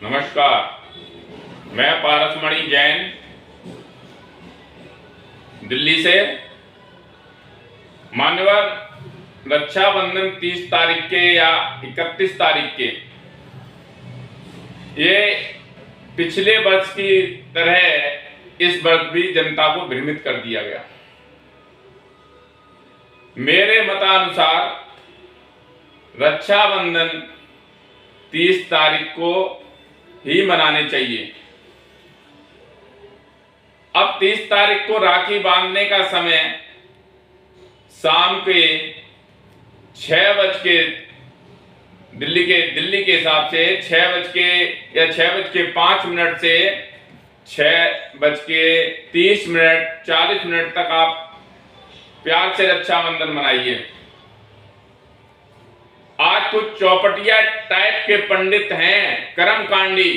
नमस्कार। मैं पारसमणि जैन दिल्ली से। मान्यवर, रक्षाबंधन 30 तारीख के या 31 तारीख के ये पिछले वर्ष की तरह इस वर्ष भी जनता को भ्रमित कर दिया गया। मेरे मतानुसार रक्षाबंधन 30 तारीख को ही मनाने चाहिए। अब 30 तारीख को राखी बांधने का समय शाम के 6 बज के दिल्ली के हिसाब से 6 बज के या 6 बज के 5 मिनट से 6 बज के 30 मिनट 40 मिनट तक आप प्यार से रक्षाबंधन मनाइए। आज कुछ चौपटिया टाइप के पंडित हैं, कर्मकांडी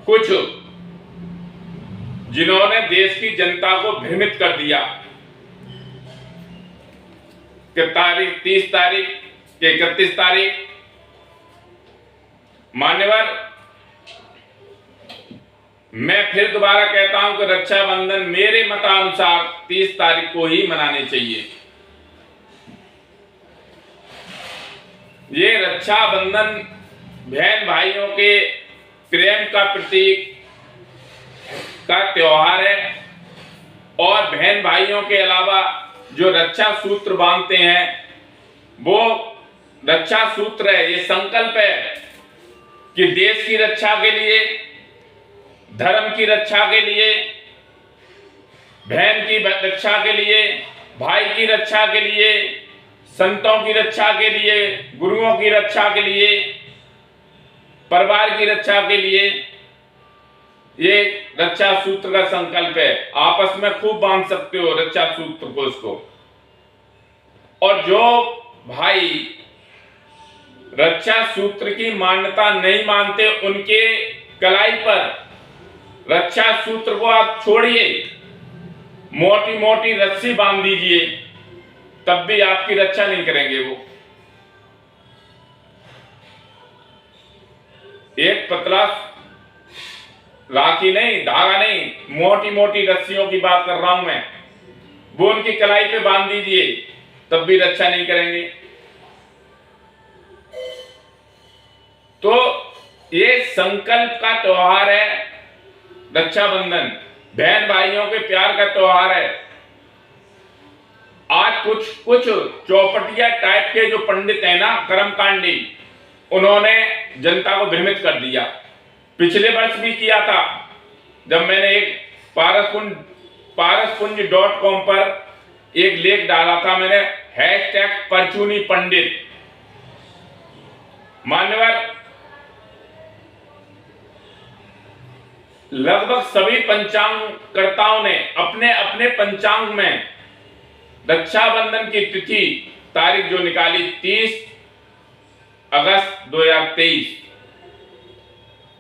कुछ, जिन्होंने देश की जनता को भ्रमित कर दिया कि तारीख 30 तारीख के 31 तारीख। मान्यवर, मैं फिर दोबारा कहता हूं कि रक्षाबंधन मेरे मतानुसार 30 तारीख को ही मनाने चाहिए। ये रक्षाबंधन बहन भाइयों के प्रेम का प्रतीक का त्योहार है और बहन भाइयों के अलावा जो रक्षा सूत्र बांधते हैं वो रक्षा सूत्र है। ये संकल्प है कि देश की रक्षा के लिए, धर्म की रक्षा के लिए, बहन की रक्षा के लिए, भाई की रक्षा के लिए, संतों की रक्षा के लिए, गुरुओं की रक्षा के लिए, परिवार की रक्षा के लिए ये रक्षा सूत्र का संकल्प है। आपस में खूब बांध सकते हो रक्षा सूत्र को इसको। और जो भाई रक्षा सूत्र की मान्यता नहीं मानते उनके कलाई पर रक्षा सूत्र को आप छोड़िए, मोटी मोटी रस्सी बांध दीजिए, तब भी आपकी रक्षा नहीं करेंगे वो। एक पतला राखी नहीं, धागा नहीं, मोटी मोटी रस्सियों की बात कर रहा हूं मैं, वो उनकी कलाई पे बांध दीजिए, तब भी रक्षा नहीं करेंगे। तो ये संकल्प का त्योहार है रक्षाबंधन, बहन भाइयों के प्यार का त्योहार है। आज कुछ चौपटिया टाइप के जो पंडित हैं ना, कर्मकांडी, उन्होंने जनता को भ्रमित कर दिया। पिछले वर्ष भी किया था, जब मैंने एक पारसपुंज.com पर एक लेख डाला था मैंने, #परचूनी पंडित। मान्यवर, लगभग सभी पंचांगकर्ताओं ने अपने अपने पंचांग में रक्षाबंधन की तिथि तारीख जो निकाली 30 अगस्त 2023।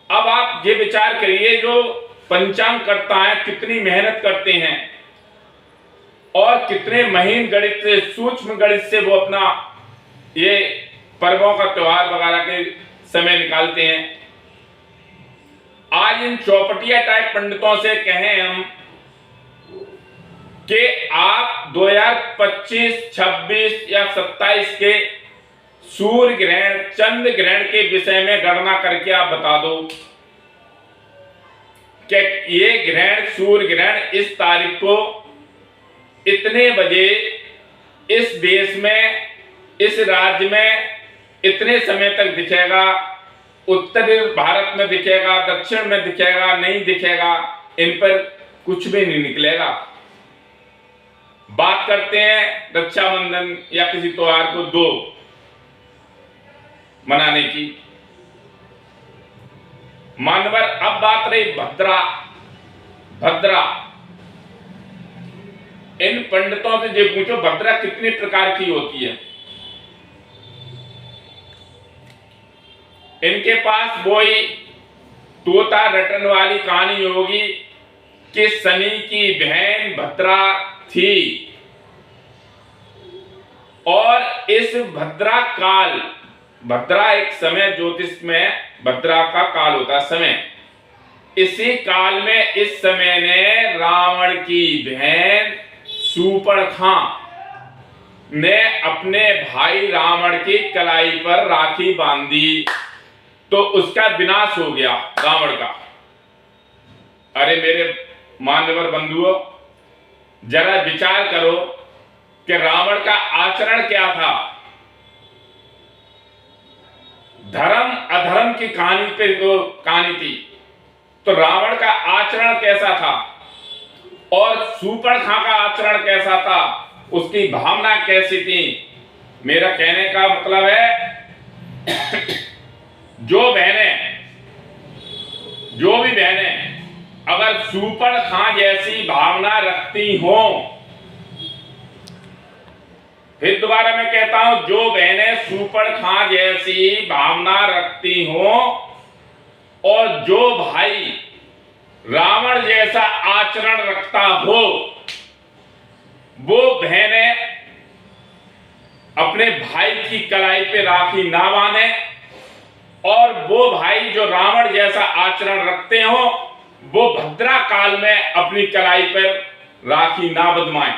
अब आप ये विचार करिए, जो पंचांग करता है कितनी मेहनत करते हैं और कितने महीन गणित से, सूक्ष्म गणित से वो अपना ये पर्वों का त्योहार वगैरह के समय निकालते हैं। आज इन चौपटिया टाइप पंडितों से कहें हम कि आप 2025, 26 या 27 के सूर्य ग्रहण, चंद्र ग्रहण के विषय में गणना करके आप बता दो कि ये ग्रहण, सूर्य ग्रहण इस तारीख को इतने बजे इस देश में, इस राज्य में इतने समय तक दिखेगा, उत्तरी भारत में दिखेगा, दक्षिण में दिखेगा, नहीं दिखेगा, इन पर कुछ भी नहीं निकलेगा। बात करते हैं रक्षाबंधन या किसी त्योहार को दो मनाने की। मानवर, अब बात रही भद्रा। इन पंडितों से जो पूछो भद्रा कितने प्रकार की होती है, इनके पास वही तोता रटन वाली कहानी होगी कि शनि की बहन भद्रा थी और इस भद्रा काल भद्रा एक समय ज्योतिष में भद्रा का काल होता है समय। इसी काल में इस समय ने रावण की बहन शूर्पणखा ने अपने भाई रावण की कलाई पर राखी बांधी, तो उसका विनाश हो गया रावण का। अरे मेरे मान्यवर बंधुओं, जरा विचार करो कि रावण का आचरण क्या था। धर्म अधर्म की कहानी पे जो कहानी थी, तो रावण का आचरण कैसा था और शूर्पणखा का आचरण कैसा था, उसकी भावना कैसी थी। मेरा कहने का मतलब है जो भी बहनें अगर शूर्पणखा जैसी भावना रखती हो, फिर दोबारा मैं कहता हूं, जो बहनें शूर्पणखा जैसी भावना रखती हो और जो भाई रावण जैसा आचरण रखता हो, वो बहनें अपने भाई की कलाई पे राखी ना बांधे, और वो भाई जो रावण जैसा आचरण रखते हो वो भद्रा काल में अपनी कलाई पर राखी ना बंधवाएं।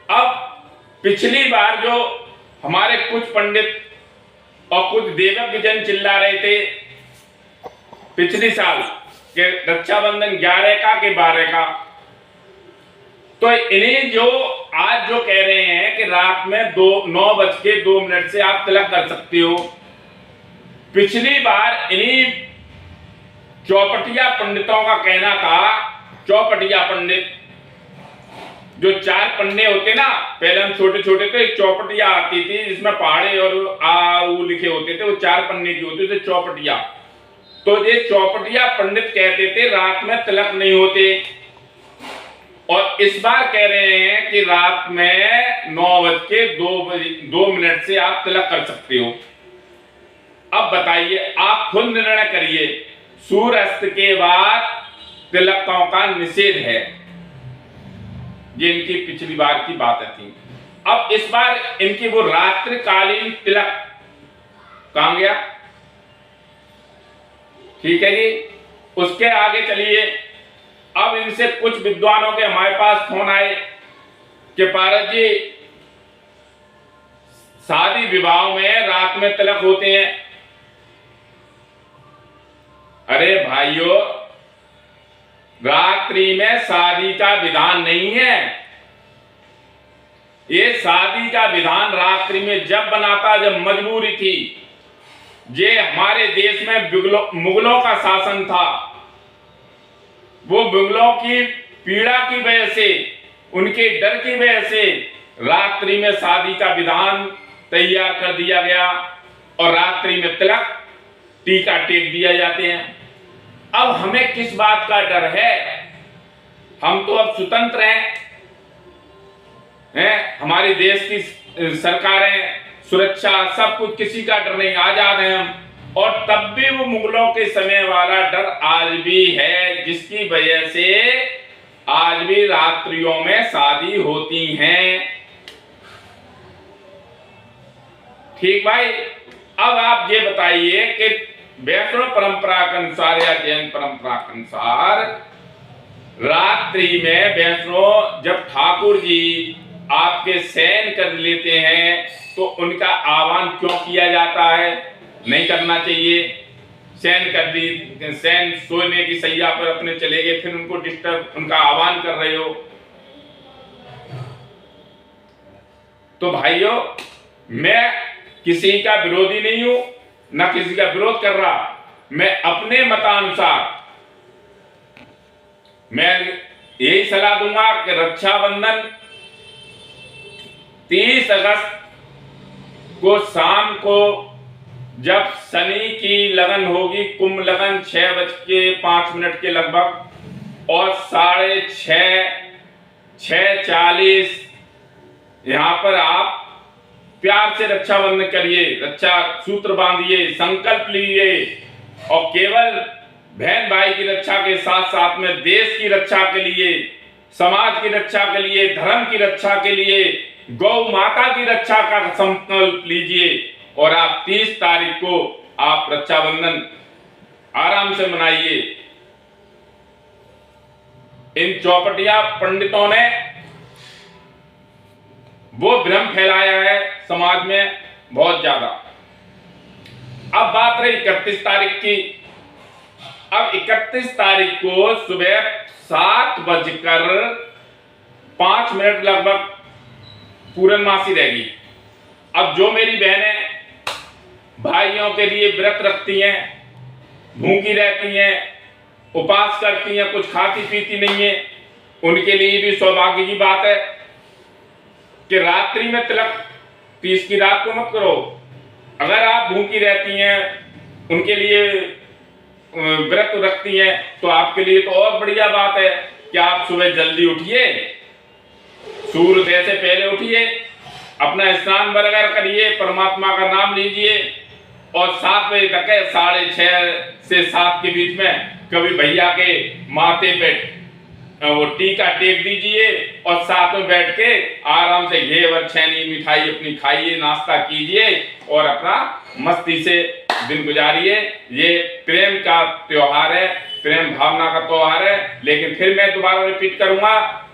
अब पिछली बार जो हमारे कुछ पंडित और कुछ देवज्ञ जन चिल्ला रहे थे पिछली साल के रक्षाबंधन 11 का के 12 का, तो इन्हें जो आज जो कह रहे हैं कि रात में 9:02 से आप तिलक कर सकते हो, पिछली बार इन्हीं चौपटिया पंडितों का कहना था। चौपटिया पंडित जो 4 पन्ने होते ना, पहले हम छोटे छोटे थे, चौपटिया आती थी जिसमें पहाड़े और आ ऊ लिखे होते थे, वो 4 पन्ने की होती थी चौपटिया। तो ये चौपटिया पंडित कहते थे रात में तिलक नहीं होते, और इस बार कह रहे हैं कि रात में 9:02 से आप तिलक कर सकते हो। अब बताइए, आप खुद निर्णय करिए, सूर्यास्त के बाद तिलकों का निषेध है, ये इनकी पिछली बार की बातें थी। अब इस बार इनकी वो रात्रिकालीन तिलक कहां गया? ठीक है जी, उसके आगे चलिए। अब इनसे कुछ विद्वानों के हमारे पास फोन आए कि पारस जी, शादी विवाह में रात में तिलक होते हैं। अरे भाइयों, रात्रि में शादी का विधान नहीं है। ये शादी का विधान रात्रि में जब बनाता, जब मजबूरी थी। ये हमारे देश में मुगलों का शासन था, वो मुगलों की पीड़ा की वजह से, उनके डर की वजह से रात्रि में शादी का विधान तैयार कर दिया गया, और रात्रि में तिलक टीका टेक दिया जाते हैं। अब हमें किस बात का डर है? हम तो अब स्वतंत्र हैं, हमारे देश की सरकारें, सुरक्षा, सब कुछ, किसी का डर नहीं, आजाद हैं हम। और तब भी वो मुगलों के समय वाला डर आज भी है, जिसकी वजह से आज भी रात्रियों में शादी होती हैं। ठीक भाई, अब आप ये बताइए कि वैष्णव परंपरा के अनुसार या जैन परंपरा के अनुसार रात्रि में वैष्णव जब ठाकुर जी आपके शयन कर लेते हैं तो उनका आह्वान क्यों किया जाता है? नहीं करना चाहिए। शयन कर दी, शयन सोने की सैया पर अपने चले गए, फिर उनको डिस्टर्ब, उनका आह्वान कर रहे हो। तो भाइयों, मैं किसी का विरोधी नहीं हूं, ना किसी का विरोध कर रहा। मैं अपने मतानुसार मैं यही सलाह दूंगा कि रक्षाबंधन 30 अगस्त को शाम को जब शनि की लगन होगी, कुंभ लगन 6:05 के लगभग, और 6:40 यहां पर आप प्यार से रक्षाबंधन करिए, रक्षा सूत्र बांधिए, संकल्प लीजिए, और केवल बहन भाई की रक्षा के साथ साथ में देश की रक्षा के लिए, समाज की रक्षा के लिए, धर्म की रक्षा के लिए गौ माता की रक्षा का संकल्प लीजिए और आप 30 तारीख को आप रक्षाबंधन आराम से मनाइए। इन चौपटिया पंडितों ने वो भ्रम फैलाया है समाज में बहुत ज्यादा। अब बात रही 31 तारीख की। अब 31 तारीख को सुबह 7:05 लगभग पूर्णमासी रहेगी। अब जो मेरी बहनें भाइयों के लिए व्रत रखती हैं, भूखी रहती हैं, उपवास करती हैं, कुछ खाती पीती नहीं है, उनके लिए भी सौभाग्य की बात है कि रात्रि में तिलक 30 की रात को मत करो। अगर आप भूखी रहती हैं, उनके लिए व्रत रखती हैं, तो आपके लिए तो और बढ़िया बात है कि आप सुबह जल्दी उठिए, सूर्योदय से पहले उठिए, अपना स्नान वगैरह करिए, परमात्मा का नाम लीजिए और 7 बजे तक है, 6:30 से 7 के बीच में कभी भैया के माथे पे वो टीका टेक दीजिए और साथ में बैठ के आराम से घेवर छेनी मिठाई अपनी खाइए, नाश्ता कीजिए और अपना मस्ती से दिन गुजारिए। ये प्रेम का त्योहार है, प्रेम भावना का त्योहार है। लेकिन फिर मैं दोबारा रिपीट करूंगा